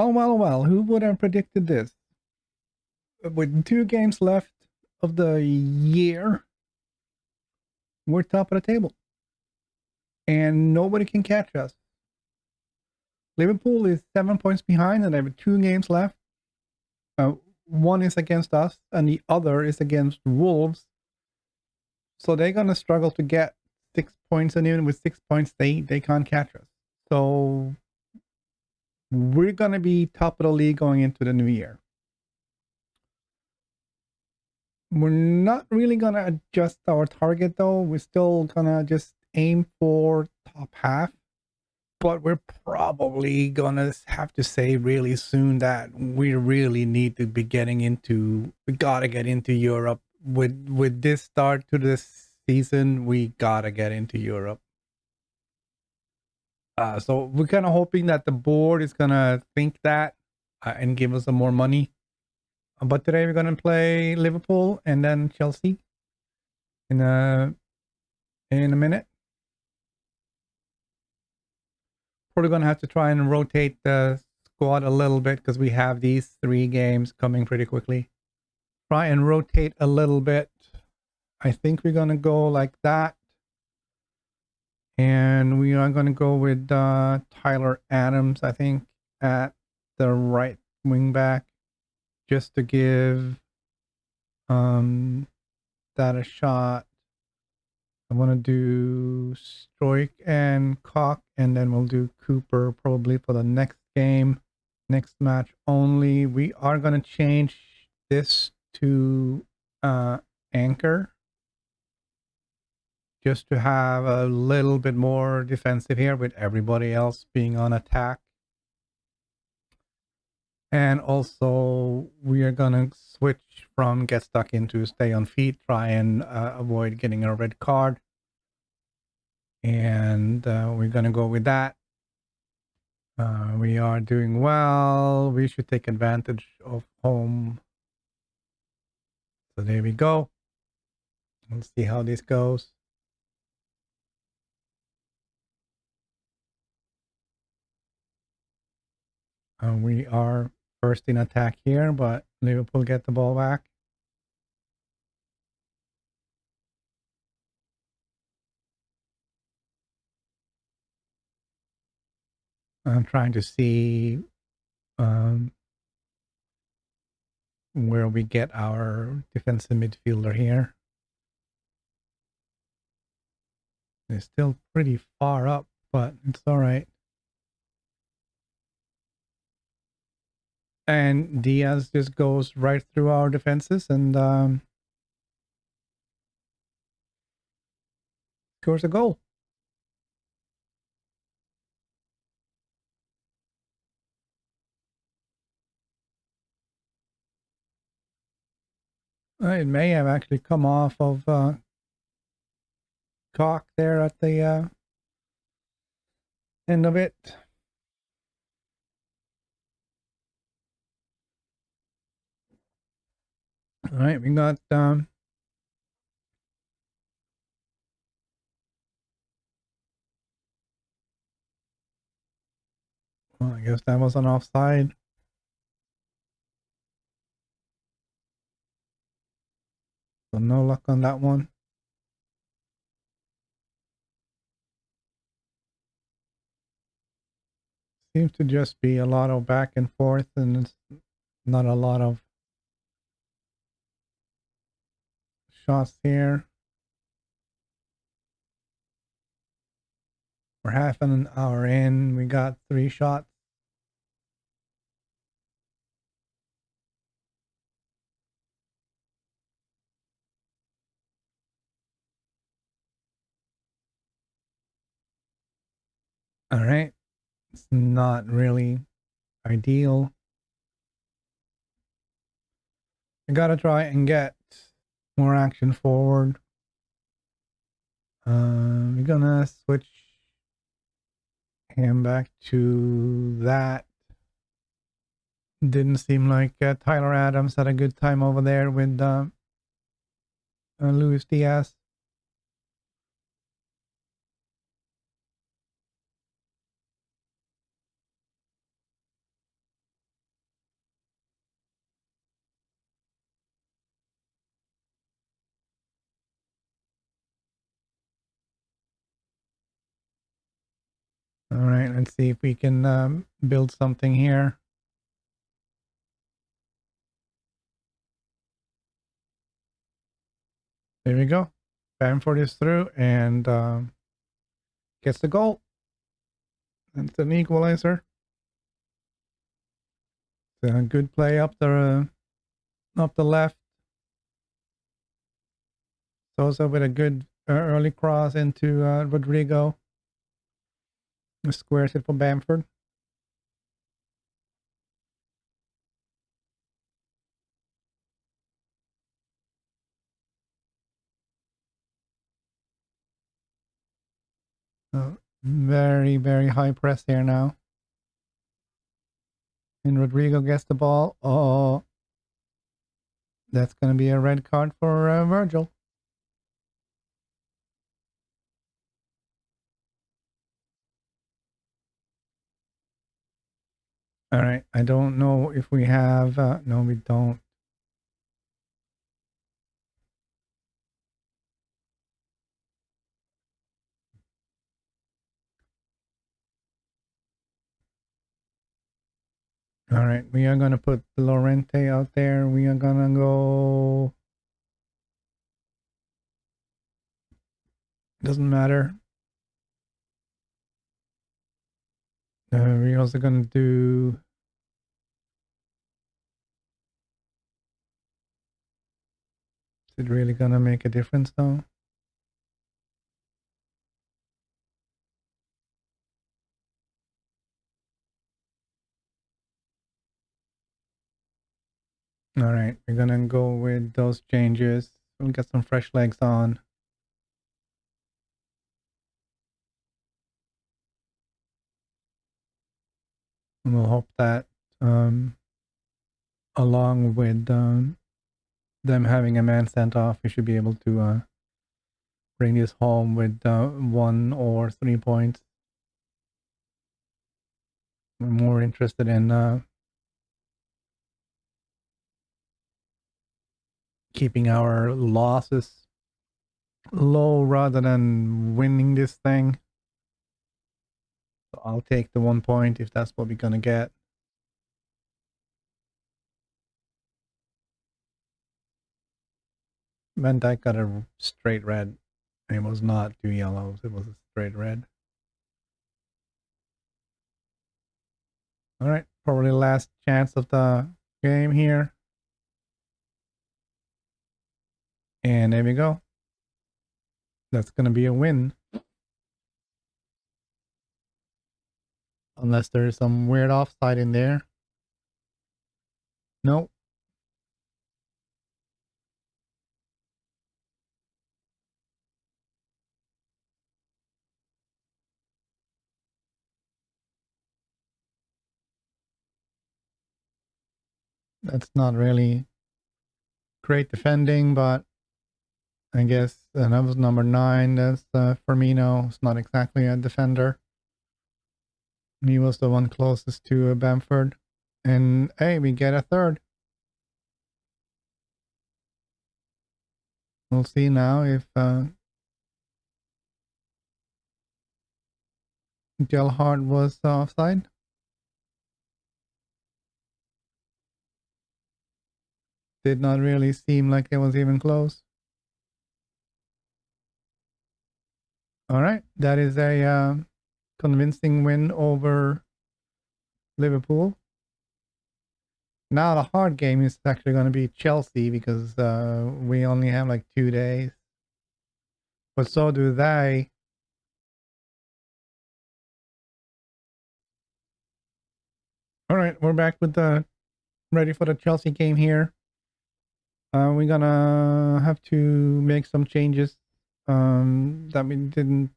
Well, who would have predicted this? With 2 games left of the year, we're top of the table. And nobody can catch us. Liverpool is 7 points behind and they have 2 games left. One is against us and the other is against Wolves. So they're going to struggle to get 6 points, and even with 6 points, they can't catch us. So we're going to be top of the league going into the new year. We're not really going to adjust our target, though. We're still going to just aim for top half. But we're probably going to have to say really soon that we really need to be we got to get into Europe. With this start to this season, we got to get into Europe. So we're kind of hoping that the board is going to think that and give us some more money. But today we're going to play Liverpool and then Chelsea in a minute. Probably going to have to try and rotate the squad a little bit because we have these 3 games coming pretty quickly. Try and rotate a little bit. I think we're going to go like that. And we are going to go with Tyler Adams, I think, at the right wing back, just to give that a shot. I want to do Stroik and Koch, and then we'll do Cooper probably for the next game, next match only. We are going to change this to anchor, just to have a little bit more defensive here with everybody else being on attack. And also we are going to switch from get stuck into stay on feet, try and avoid getting a red card. And we're going to go with that. We are doing well. We should take advantage of home. So there we go. Let's see how this goes. We are first in attack here, but Liverpool get the ball back. I'm trying to see where we get our defensive midfielder here. It's still pretty far up, but it's all right. And Diaz just goes right through our defenses and scores a goal. It may have actually come off of Koch there at the end of it. All right, we got well, I guess that was an offside. So no luck on that one. Seems to just be a lot of back and forth, and it's not a lot of shots here. We're half an hour in. We got 3 shots. All right. It's not really ideal. I gotta try and get more action forward. We're gonna switch him back to that. Didn't seem like Tyler Adams had a good time over there with Luis Diaz. All right, let's see if we can build something here. There we go. Bamford is through and gets the goal. That's an equalizer. It's a good play up the left. Sosa with a good early cross into Rodrigo. Squares it for Bamford. Very, very high press here now. And Rodrigo gets the ball. Oh, that's going to be a red card for Virgil. All right. I don't know if we have. No, we don't. All right. We are going to put Lorente out there. We are going to go. Doesn't matter. We're also going to do. Is it really going to make a difference though? All right, we're gonna go with those changes. We'll get some fresh legs on. And we'll hope that along with them having a man sent off, we should be able to bring this home with 1 or 3 points. We're more interested in keeping our losses low rather than winning this thing. So I'll take the 1 point if that's what we're gonna get. Van Dijk got a straight red. It was not 2 yellows. It was a straight red. All right, probably last chance of the game here. And there we go. That's going to be a win. Unless there's some weird offside in there. Nope. That's not really great defending, but I guess that was number 9. That's Firmino. It's not exactly a defender. He was the one closest to Bamford. And hey, we get a third. We'll see now if Gelhardt was offside. Did not really seem like it was even close. All right, that is a convincing win over Liverpool. Now the hard game is actually going to be Chelsea because we only have like 2 days. But so do they. All right, we're back with the ready for the Chelsea game here. We're gonna have to make some changes that we didn't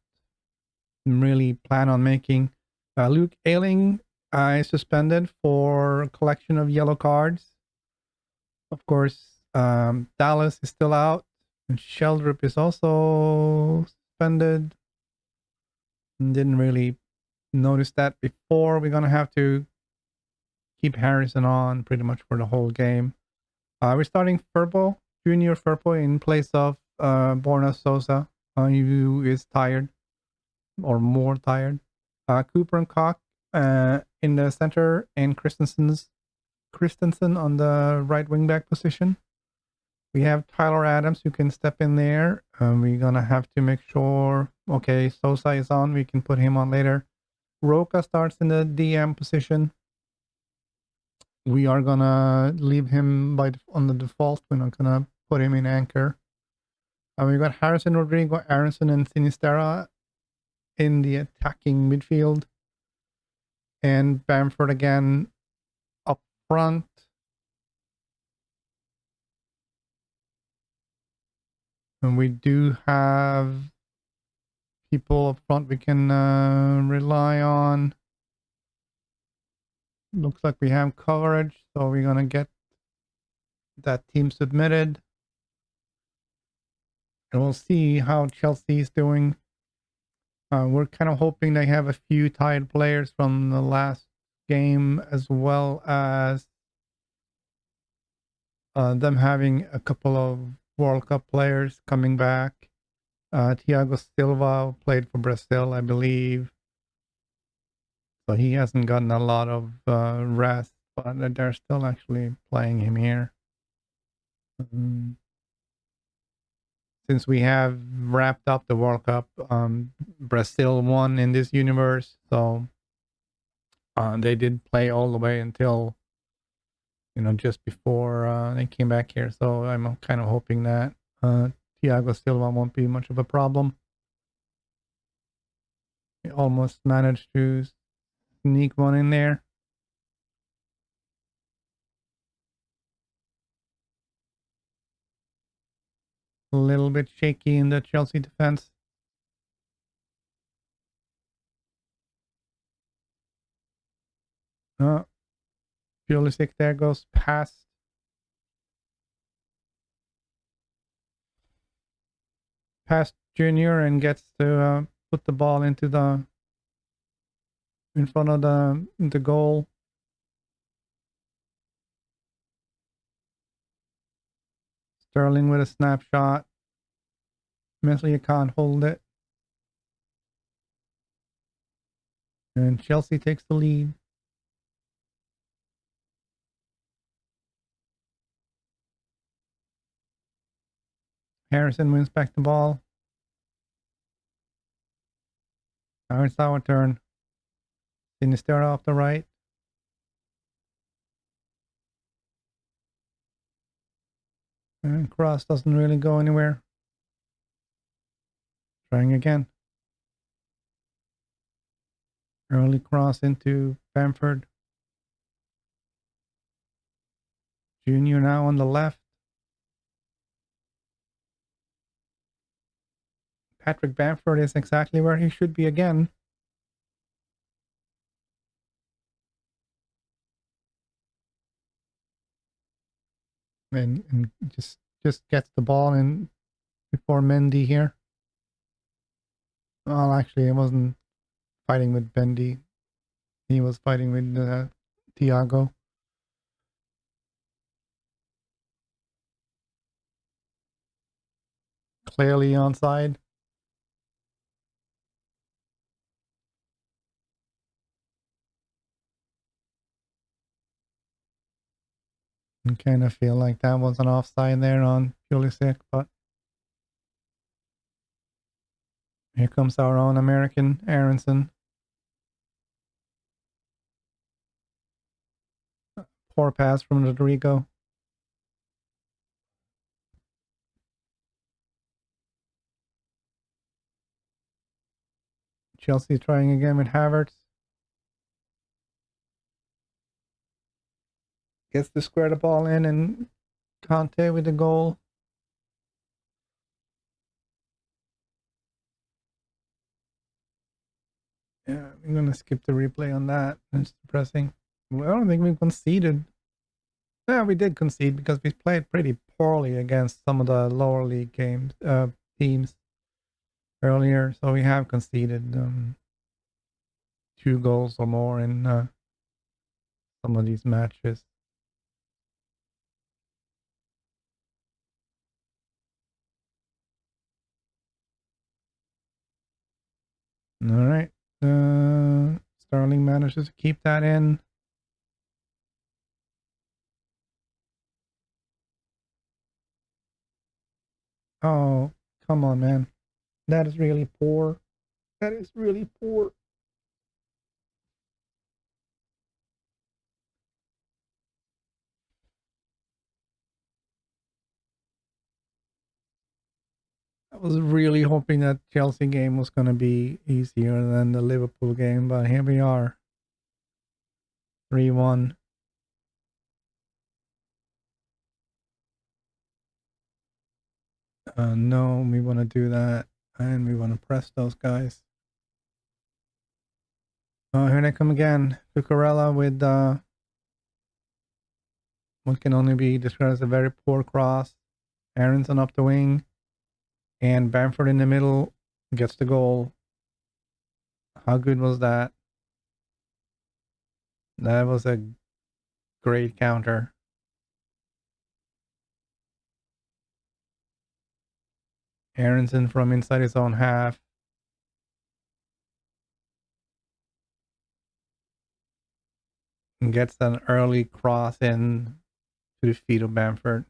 really plan on making. Luke Ayling is suspended for collection of yellow cards. Of course, Dallas is still out. And Sheldrip is also suspended. Didn't really notice that before. We're going to have to keep Harrison on pretty much for the whole game. We're starting Firpo, Junior Firpo in place of Borna Sosa. He is tired or more tired. Cooper and Koch in the center, and Christensen on the right wing back position. We have Tyler Adams who can step in there. We're gonna have to make sure. Okay, Sosa is on. We can put him on later. Roca starts in the DM position. We are gonna leave him on the default. We're not gonna put him in anchor. We got Harrison, Rodrigo, Aronson, and Sinistera in the attacking midfield, and Bamford again up front. And we do have people up front we can rely on. Looks like we have coverage, so we're gonna get that team submitted. And we'll see how Chelsea is doing. We're kind of hoping they have a few tired players from the last game, as well as them having a couple of World Cup players coming back. Thiago Silva played for Brazil, I believe. So he hasn't gotten a lot of rest, but they're still actually playing him here. Since we have wrapped up the World Cup, Brazil won in this universe, so they did play all the way until just before they came back here. So I'm kind of hoping that Thiago Silva won't be much of a problem. He almost managed to sneak one in there. A little bit shaky in the Chelsea defense. Pulisic there goes past Junior and gets to put the ball in front of the goal. Sterling with a snapshot. Meslier can't hold it. And Chelsea takes the lead. Harrison wins back the ball. Now it's our turn. Sinistera off the right. And cross doesn't really go anywhere. Trying again. Early cross into Bamford. Junior now on the left. Patrick Bamford is exactly where he should be again. And just gets the ball in before Mendy here. Well, actually, it wasn't fighting with Mendy. He was fighting with Thiago. Clearly onside. I kind of feel like that was an offside there on Pulisic, but here comes our own American, Aronson. Poor pass from Rodrigo. Chelsea trying again with Havertz. Gets to square the ball in, and Conte with the goal. Yeah, I'm going to skip the replay on that. It's depressing. Well, I don't think we conceded. Yeah, we did concede because we played pretty poorly against some of the lower league teams earlier. So we have conceded 2 goals or more in some of these matches. All right. Sterling manages to keep that in. Oh, come on, man. That is really poor. That is really poor. I was really hoping that Chelsea game was going to be easier than the Liverpool game, but here we are. 3-1. No, we want to do that. And we want to press those guys. Oh, here they come again. Cucurella with what can only be described as a very poor cross. Aronson up the wing. And Bamford in the middle gets the goal. How good was that? That was a great counter. Aronson from inside his own half. And gets an early cross in to the feet of Bamford.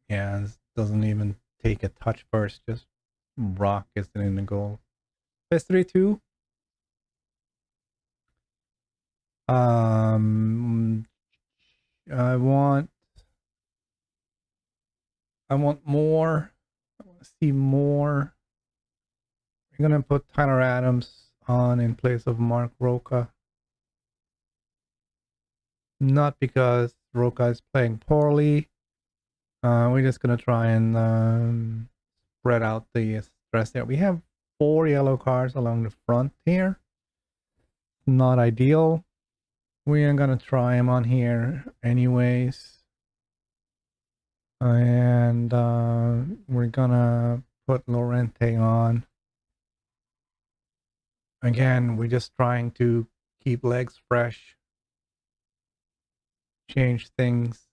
Yeah, doesn't even take a touch first, just rockets it in the goal. Best 3-2. Um, I want more. I want to see more. We're gonna put Tyler Adams on in place of Mark Roca. Not because Roca is playing poorly. We're just gonna try and spread out the stress there. We have 4 yellow cards along the front here. Not ideal. We are gonna try him on here anyways. And we're gonna put Lorente on. Again, we're just trying to keep legs fresh. Change things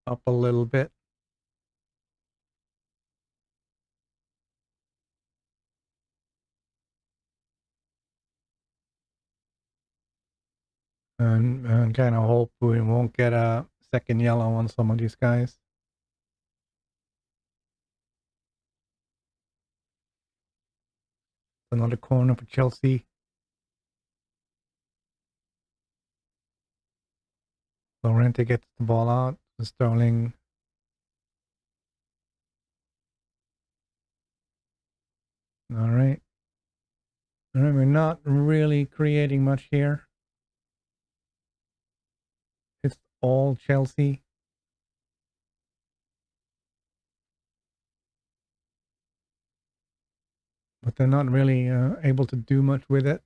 up a little bit. And kind of hope we won't get a second yellow on some of these guys. Another corner for Chelsea. Lorente gets the ball out. Sterling. All right. All right, we're not really creating much here. It's all Chelsea. But they're not really able to do much with it.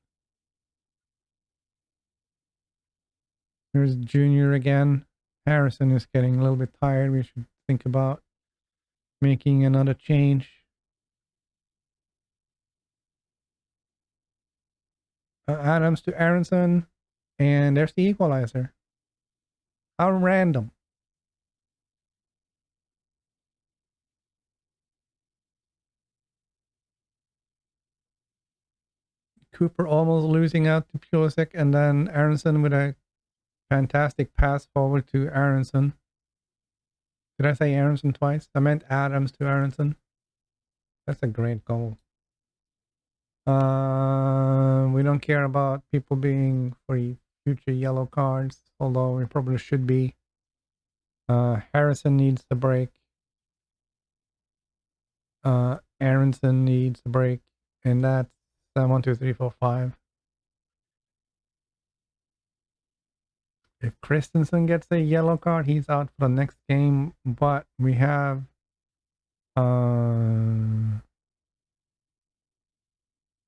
Here's Junior again. Harrison is getting a little bit tired. We should think about making another change. Adams to Aronson. And there's the equalizer. How random. Cooper almost losing out to Pulisic, and then Aronson with a fantastic pass forward to Aronson. Did I say Aronson twice? I meant Adams to Aronson. That's a great goal. We don't care about people being for future yellow cards, although we probably should be. Harrison needs the break. Aronson needs the break, and that's 1, 2, 3, 4, 5. If Christensen gets a yellow card, he's out for the next game. But we have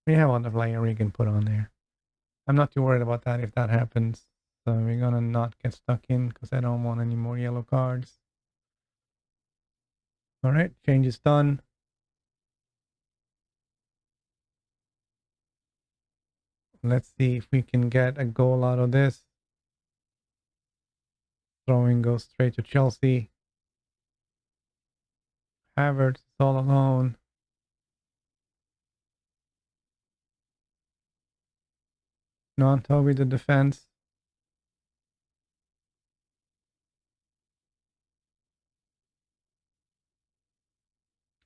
other player we can put on there. I'm not too worried about that if that happens. So we're gonna not get stuck in because I don't want any more yellow cards. All right, change is done. Let's see if we can get a goal out of this. Throwing goes straight to Chelsea. Havertz is all alone. Nanto with the defense.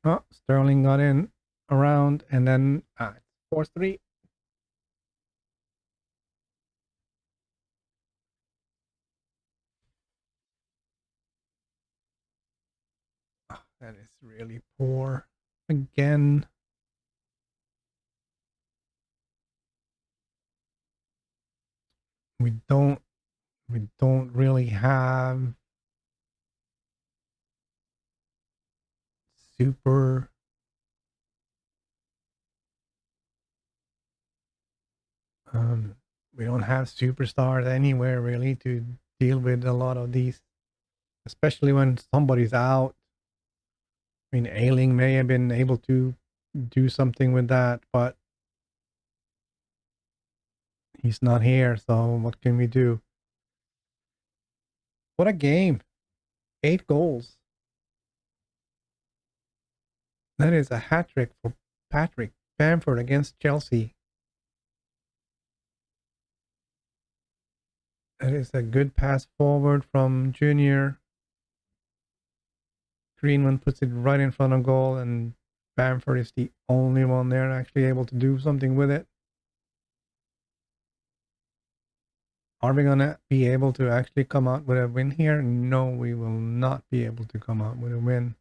Oh, Sterling got in around, and then it's 4-3. Oh, that is really poor. Again. We don't really have super we don't have superstars anywhere really to deal with a lot of these, especially when somebody's out. I mean, Ailing may have been able to do something with that, but he's not here, so what can we do? What a game. 8 goals. That is a hat trick for Patrick Bamford against Chelsea. That is a good pass forward from Junior. Greenman puts it right in front of goal, and Bamford is the only one there actually able to do something with it. Are we going to be able to actually come out with a win here? No, we will not be able to come out with a win.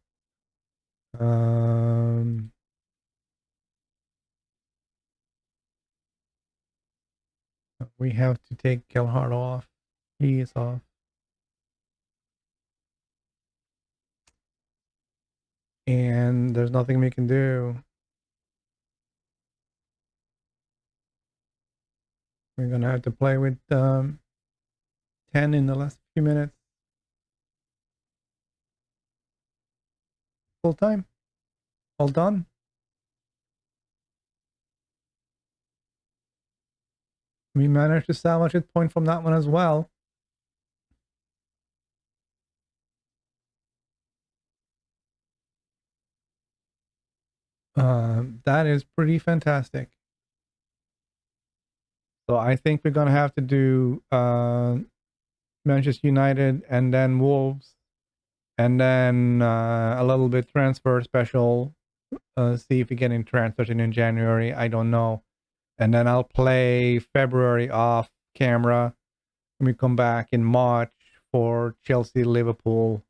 We have to take Gelhardt off. He is off. And there's nothing we can do. We're going to have to play with 10 in the last few minutes. Full time. All done. We managed to salvage a point from that one as well. That is pretty fantastic. So I think we're going to have to do Manchester United and then Wolves, and then a little bit transfer special. See if we get in transfers in January. I don't know. And then I'll play February off camera. When we come back in March for Chelsea, Liverpool.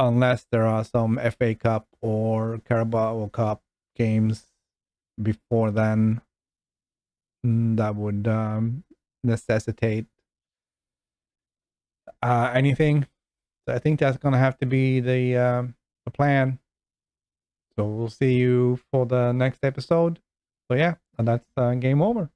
Unless there are some FA Cup or Carabao Cup games before then, that would necessitate anything. So I think that's going to have to be the plan. So we'll see you for the next episode. So yeah, that's game over.